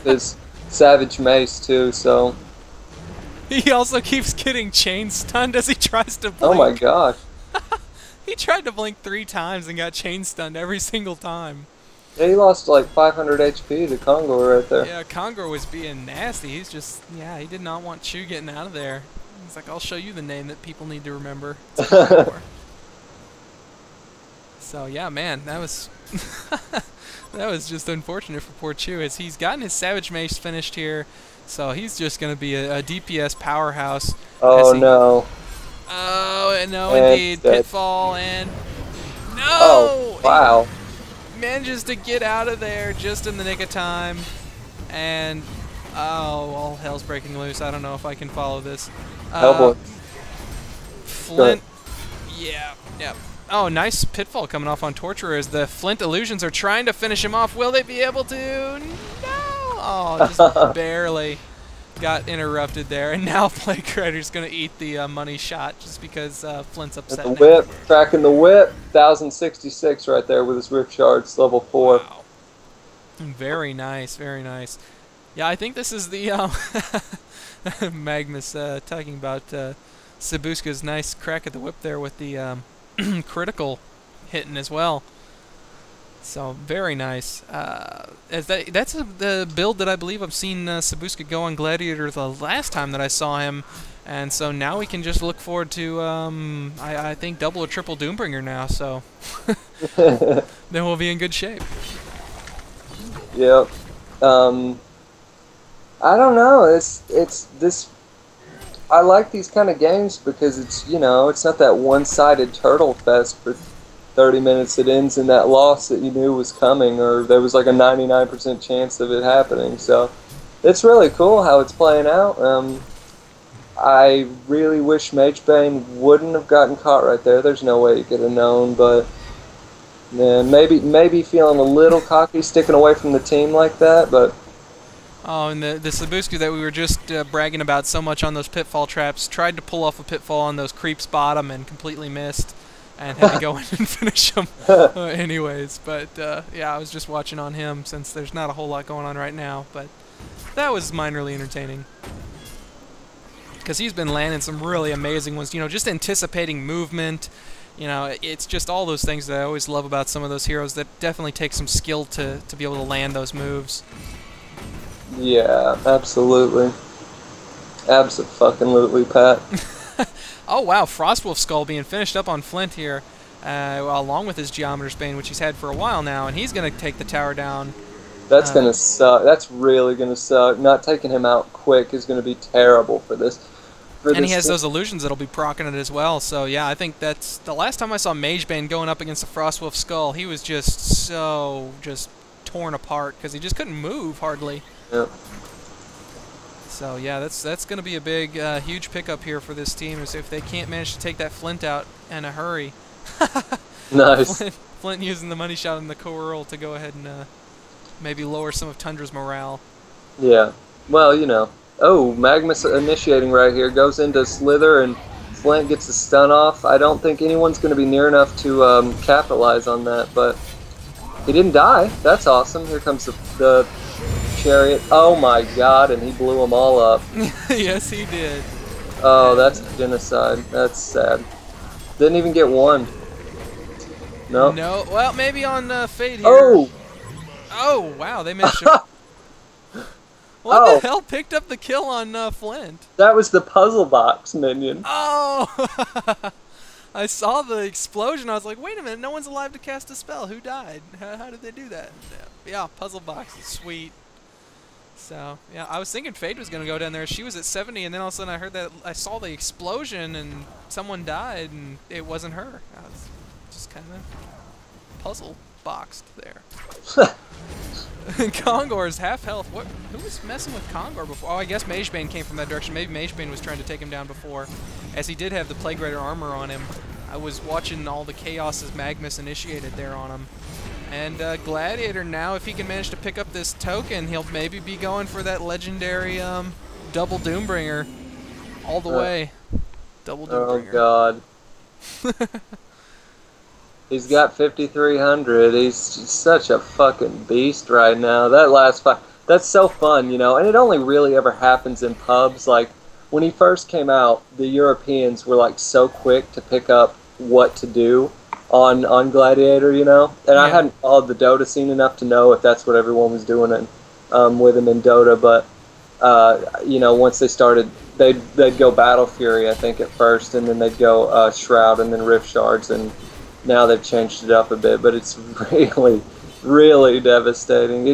his savage mace too. So. He also keeps getting chain stunned as he tries to blink. Oh my gosh. He tried to blink 3 times and got chain stunned every single time. Yeah, he lost like 500 HP to Congo right there. Yeah, Congo was being nasty. He's just, yeah, he did not want Chu getting out of there. He's like, I'll show you the name that people need to remember. So yeah, man, that was that was just unfortunate for poor Chu, as he's gotten his Savage Mace finished here. So he's just going to be a DPS powerhouse. Oh no. Oh, no, and indeed. Pitfall and... No! Oh, wow. He manages to get out of there just in the nick of time. And... Oh, all hell's breaking loose. I don't know if I can follow this. Oh, boy. Flint... Yeah, yeah. Oh, nice Pitfall coming off on Torturer as the Flint illusions are trying to finish him off. Will they be able to? No! Oh, just barely got interrupted there, and now Plague Rider's going to eat the money shot just because Flint's upset. The whip, tracking the whip, 1066 right there with his Rift Shards, level 4. Wow. Very nice, very nice. Yeah, I think this is the Magnus talking about Sabuska's nice crack at the whip there with the critical hitting as well. So very nice. That's the build that I believe I've seen Sabuska go on Gladiator the last time that I saw him, and so now we can just look forward to I think double or triple Doombringer now. So then we'll be in good shape. Yep. I don't know. It's this. I like these kind of games because it's, you know, it's not that one-sided turtle fest for 30 minutes that ends in that loss that you knew was coming, or there was like a 99% chance of it happening. So it's really cool how it's playing out. I really wish Mage Bane wouldn't have gotten caught right there. There's no way he could have known, but yeah, maybe feeling a little cocky sticking away from the team like that, but... Oh, and the Sabuska that we were just bragging about so much on those pitfall traps tried to pull off a pitfall on those creeps bottom and completely missed, and had to go in and finish them anyways. But yeah, I was just watching on him since there's not a whole lot going on right now, but that was minorly entertaining. Because he's been landing some really amazing ones, you know, just anticipating movement. You know, it's just all those things that I always love about some of those heroes that definitely take some skill to be able to land those moves. Yeah, absolutely. Abso-fucking-lutely, Pat. Oh, wow, Frostwolf Skull being finished up on Flint here, along with his Geometer's Bane, which he's had for a while now, and he's going to take the tower down. That's going to suck. That's really going to suck. Not taking him out quick is going to be terrible for this. And he has those illusions that'll be proccing it as well, so yeah, I think that's... The last time I saw Mage Bane going up against the Frostwolf Skull, he was just so... just torn apart, because he just couldn't move, hardly. Yep. So yeah, that's going to be a big, huge pickup here for this team, is if they can't manage to take that Flint out in a hurry. Nice. Flint using the money shot in the Coeurl to go ahead and maybe lower some of Tundra's morale. Yeah. Well, you know. Oh, Magnus initiating right here. Goes into Slither, and Flint gets a stun off. I don't think anyone's going to be near enough to capitalize on that, but he didn't die. That's awesome. Here comes the chariot. Oh my god, and he blew them all up. Yes, he did. Oh, that's genocide. That's sad. Didn't even get one. No. No. Well, maybe on Fade here. Oh! Oh, wow, they managed to... What the hell picked up the kill on Flint? That was the puzzle box minion. Oh! I saw the explosion. I was like, wait a minute, no one's alive to cast a spell. Who died? How did they do that? Yeah, puzzle box is sweet. So, yeah, I was thinking Fade was going to go down there. She was at 70, and then all of a sudden I heard that, I saw the explosion, and someone died, and it wasn't her. I was just kind of puzzle boxed there. Kongor is half health. Who was messing with Kongor before? Oh, I guess Mage Bane came from that direction. Maybe Mage Bane was trying to take him down before, as he did have the Plague Rider armor on him. I was watching all the chaos as Magnus initiated there on him. And Gladiator now, if he can manage to pick up this token, he'll maybe be going for that legendary double Doombringer all the way. Double Doombringer. Oh, God. He's got 5,300. He's such a fucking beast right now. That last fight. That's so fun, you know, and it only really ever happens in pubs. Like, when he first came out, the Europeans were, like, so quick to pick up what to do on Gladiator, you know? And I hadn't followed the Dota scene enough to know if that's what everyone was doing with him in Dota, but, you know, once they started, they'd go Battle Fury, I think, at first, and then they'd go Shroud and then Rift Shards, and now they've changed it up a bit, but it's really, really devastating.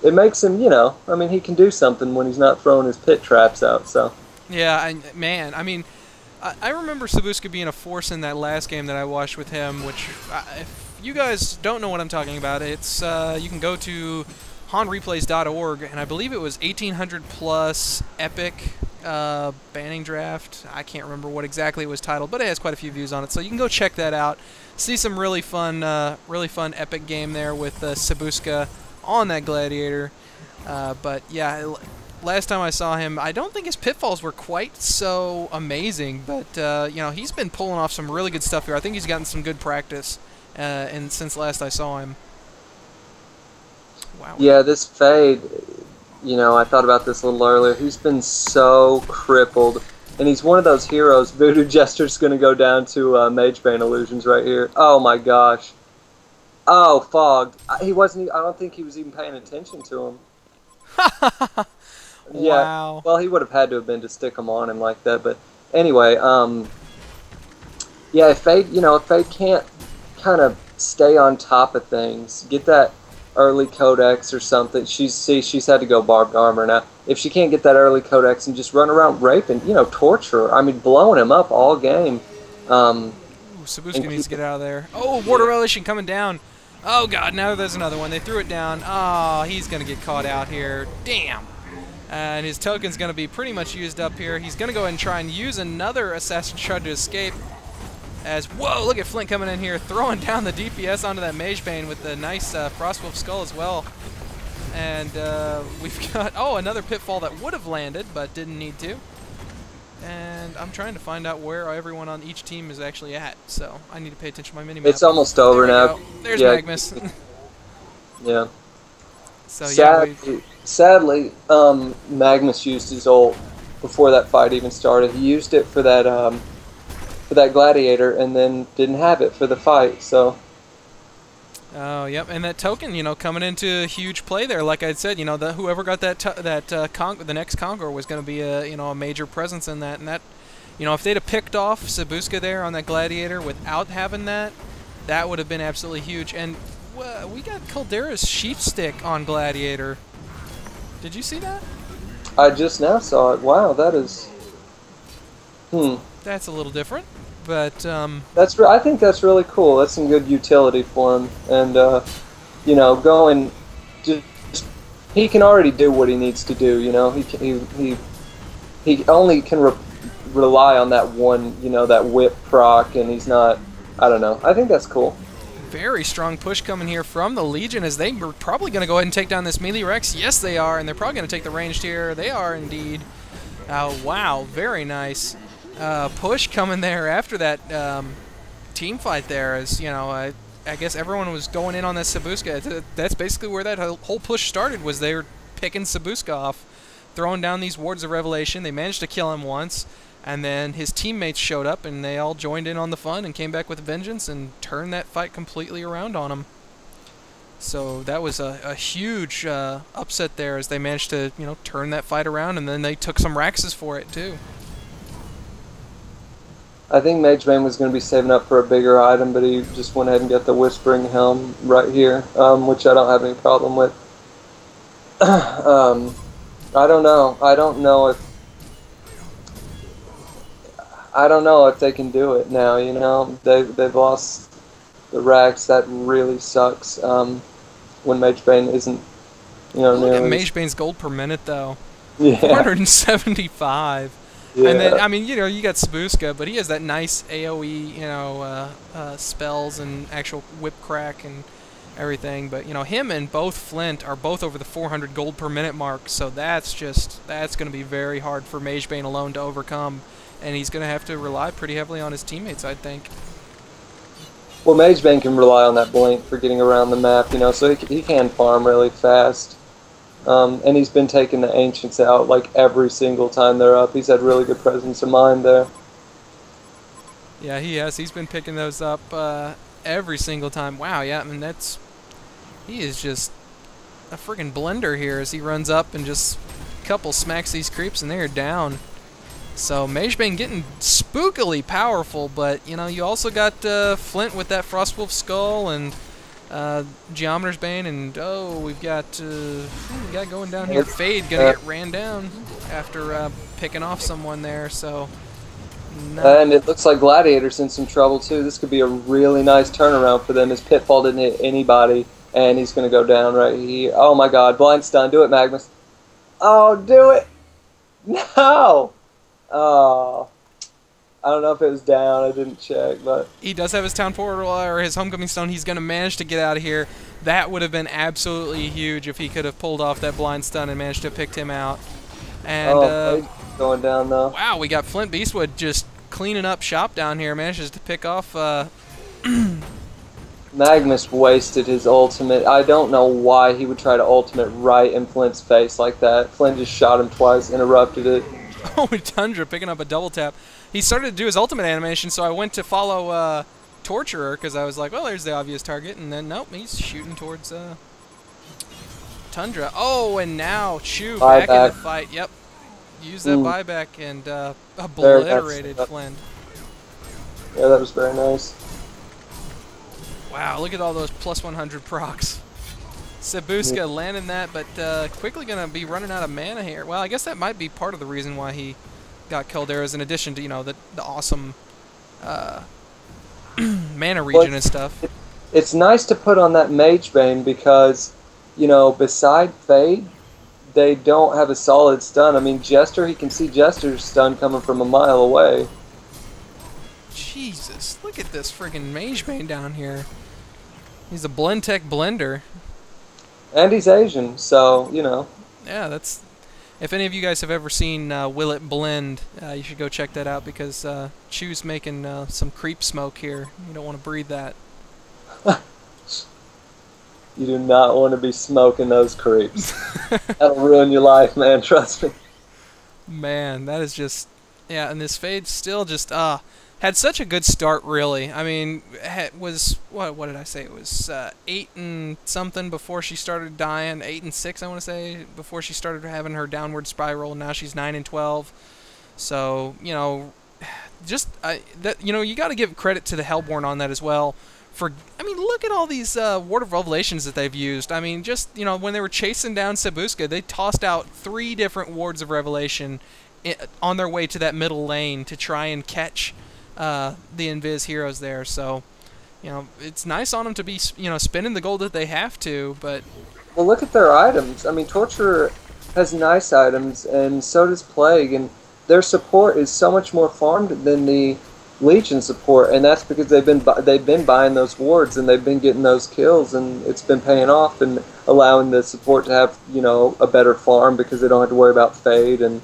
It makes him, you know, I mean, he can do something when he's not throwing his pit traps out, so. Yeah, man, I mean, I remember Sabuska being a force in that last game that I watched with him, which, if you guys don't know what I'm talking about, it's, you can go to hanreplays.org, and I believe it was 1800 plus epic banning draft. I can't remember what exactly it was titled, but it has quite a few views on it, so you can go check that out. See some really fun epic game there with Sabuska on that Gladiator. But yeah, last time I saw him, I don't think his pitfalls were quite so amazing, but you know, he's been pulling off some really good stuff here. I think he's gotten some good practice and since last I saw him. Wow. Yeah, this Fade, you know, I thought about this a little earlier. He's been so crippled, and he's one of those heroes. Voodoo Jester's going to go down to Mage Bane illusions right here. Oh my gosh. Oh, Fog. He wasn't. I don't think he was even paying attention to him. Yeah. Wow. Well, he would have had to have been to stick him on him like that. But anyway, yeah. If Fade, you know, if Fade can't kind of stay on top of things, get that early codex or something. She's had to go barbed armor now. If she can't get that early codex and just run around raping, you know, torture. I mean, blowing him up all game. Ooh, Sabuska needs to get out of there. Oh, Water Relation coming down. Oh god, now there's another one. They threw it down. Oh, he's going to get caught out here. Damn. And his token's going to be pretty much used up here. He's going to go ahead and try and use another Assassin Shard to escape. As, whoa, look at Flint coming in here, throwing down the DPS onto that Mage Bane with the nice Frostwolf Skull as well. And we've got, oh, another Pitfall that would have landed, but didn't need to. And I'm trying to find out where everyone on each team is actually at, so I need to pay attention to my minimap. It's almost over now. There's Magnus. Yeah. So sadly, Magnus used his ult before that fight even started. He used it for that Gladiator, and then didn't have it for the fight. So. Oh, yep, and that token, you know, coming into huge play there. Like I said, you know, whoever got the next Conqueror was going to be a major presence in that. And that, you know, if they'd have picked off Sabuska there on that Gladiator without having that, that would have been absolutely huge. And we got Caldera's Sheep Stick on Gladiator. Did you see that? I just now saw it. Wow, that is. That's a little different. But I think that's really cool. That's some good utility for him, and you know, going just he can already do what he needs to do. You know, he only can rely on that one, you know, that whip proc, and he's not. I don't know. I think that's cool. Very strong push coming here from the Legion, as they were probably going to go ahead and take down this melee Rex. Yes, they are, and they're probably going to take the ranged here. They are indeed. Wow, very nice. Push coming there after that team fight there, as you know, I guess everyone was going in on this Sabuska. That's basically where that whole push started, was they were picking Sabuska off, throwing down these Wards of Revelation. They managed to kill him once, and then his teammates showed up, and they all joined in on the fun and came back with a vengeance and turned that fight completely around on him. So that was a huge upset there, as they managed to, you know, turn that fight around, and then they took some Raxes for it too. I think Mage Bane was going to be saving up for a bigger item, but he just went ahead and got the Whispering Helm right here, which I don't have any problem with. I don't know. I don't know if they can do it now. You know, they've lost the Rax. That really sucks. When Mage Bane isn't, you know, look at Mage Bane's gold per minute though. Yeah. 475. Yeah. And then, I mean, you know, you got Sabuska, but he has that nice AoE, you know, spells and actual whip crack and everything. But, you know, him and both Flint are both over the 400 gold per minute mark, so that's going to be very hard for Mage Bane alone to overcome. And he's going to have to rely pretty heavily on his teammates, I think. Well, Mage Bane can rely on that blink for getting around the map, you know, so he can farm really fast. And he's been taking the Ancients out like every single time they're up. He's had really good presence of mind there. Yeah, he has. He's been picking those up every single time. Wow, yeah, I mean, he is just a friggin' blender here as he runs up and just couple smacks these creeps and they're down. So Mage Bane getting spookily powerful, but you know, you also got Flint with that Frostwolf Skull and Geometer's Bane, and oh, we got going down here. Fade gonna get ran down after picking off someone there. So. No. And it looks like Gladiator's in some trouble too. This could be a really nice turnaround for them. His Pitfall didn't hit anybody, and he's gonna go down right here. Oh my God! Blind stun. Do it, Magnus. Oh, do it! No! Oh. I don't know if it was down. I didn't check, but... He does have his Town Portal, or his Homecoming Stone. He's going to manage to get out of here. That would have been absolutely huge if he could have pulled off that blind stun and managed to have picked him out. And, going down, though. Wow, we got Flint Beastwood just cleaning up shop down here. Manages to pick off... Magnus wasted his ultimate. I don't know why he would try to ultimate right in Flint's face like that. Flint just shot him twice, interrupted it. Oh, Tundra picking up a double tap. He started to do his ultimate animation, so I went to follow Torturer because I was like, well, there's the obvious target, and then nope, he's shooting towards Tundra. Oh, and now Chew back in the fight. Yep, use that buyback and obliterated Flint. Yeah, that was very nice. Wow, look at all those plus 100 procs. Sabuska landing that, but quickly going to be running out of mana here. Well, I guess that might be part of the reason why he got killed there, is in addition to, you know, the awesome mana regen and stuff. It's nice to put on that Mage Bane because, you know, beside Fade, they don't have a solid stun. I mean, Jester, he can see Jester's stun coming from a mile away. Jesus, look at this friggin' Mage Bane down here. He's a blend tech blender. And he's Asian, so, you know. Yeah, that's... If any of you guys have ever seen Will It Blend, you should go check that out because Chew's making some creep smoke here. You don't want to breathe that. You do not want to be smoking those creeps. That'll ruin your life, man, trust me. Man, that is just... Yeah, and this Fade still just... had such a good start, really. I mean, was what did I say? It was 8 and something before she started dying. 8 and 6, I want to say, before she started having her downward spiral. Now she's 9 and 12. So you know, just you got to give credit to the Hellborn on that as well. I mean, look at all these Ward of Revelations that they've used. I mean, just when they were chasing down Sabuska, they tossed out 3 different Wards of Revelation on their way to that middle lane to try and catch the Invis heroes there. So, it's nice on them to be, spending the gold that they have to, but... Well, look at their items. I mean, Torturer has nice items, and so does Plague, and their support is so much more farmed than the Legion support, and that's because they've been buying those wards, and they've been getting those kills, and it's been paying off, and allowing the support to have, a better farm because they don't have to worry about Fade, and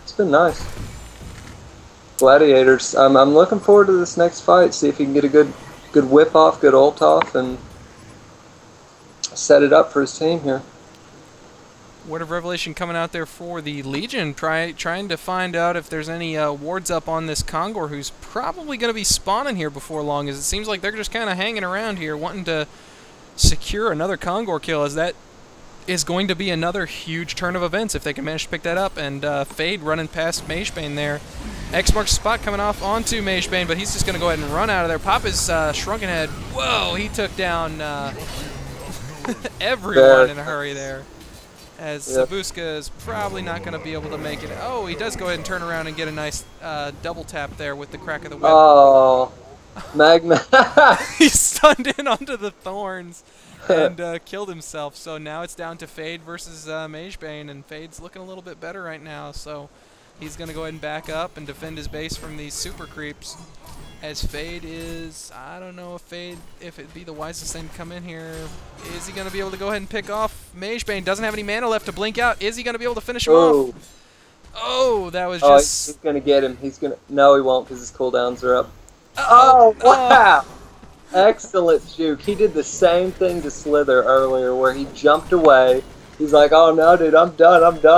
it's been nice. Gladiators. I'm looking forward to this next fight. See if he can get a good whip off, good ult off, and set it up for his team here. Word of Revelation coming out there for the Legion, trying to find out if there's any wards up on this Kongor, who's probably going to be spawning here before long, as it seems like they're just kind of hanging around here, wanting to secure another Kongor kill, as that is going to be another huge turn of events if they can manage to pick that up. And Fade running past Mage Bane there. X marks spot coming off onto Mage Bane, but he's just going to go ahead and run out of there. Pop his Shrunken Head. Whoa, he took down everyone in a hurry there. As Sabuska is probably not going to be able to make it. Oh, he does go ahead and turn around and get a nice double tap there with the crack of the whip. Oh, Magma. He stunned in onto the thorns and killed himself. So now it's down to Fade versus Mage Bane, and Fade's looking a little bit better right now. So he's going to go ahead and back up and defend his base from these super creeps. As Fade is, I don't know if it'd be the wisest thing to come in here. Is he going to be able to go ahead and pick off Mage Bane? Doesn't have any mana left to blink out. Is he going to be able to finish him off? Oh, that was just... he's going to get him. No, he won't, because his cooldowns are up. Oh, wow! Excellent juke. He did the same thing to Slither earlier, where he jumped away, He's like, oh no, dude, I'm done.